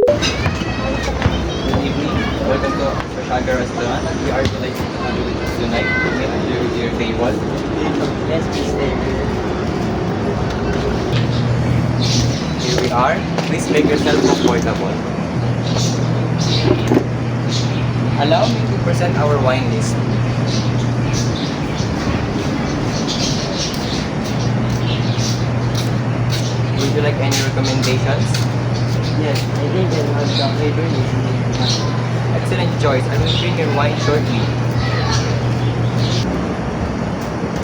Good evening. Welcome to Prashaga Restaurant. We are delighted to have you with us tonight. May I have your table? Yes, please stay here. Here we are. Please make yourself comfortable. Allow me to present our wine list. Would you like any recommendations? Yes, I think I'll have the Cabernet. Excellent choice. I will bring your wine shortly.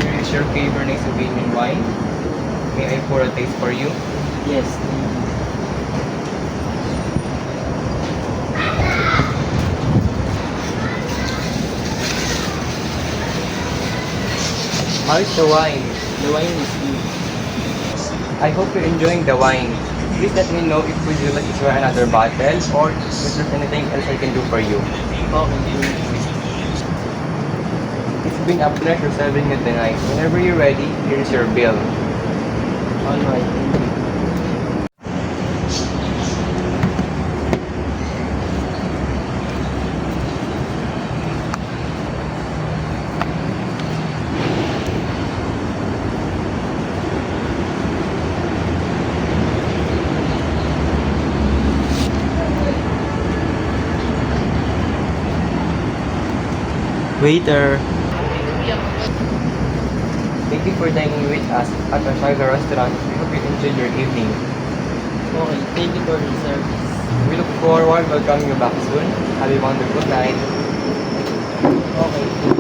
Here is your Cabernet Sauvignon wine. May I pour a taste for you? Yes. How is the wine? The wine is good. I hope you're enjoying the wine. Please let me know if would you like to try another bottle or if there's anything else I can do for you. Okay. It's been a pleasure serving you tonight. Whenever you're ready, here is your bill. Alright, thank you. Waiter! Thank you for dining with us at our Saga restaurant. We hope you enjoyed your evening. Okay, thank you for the service. We look forward to welcoming you back soon. Have a wonderful night. Okay.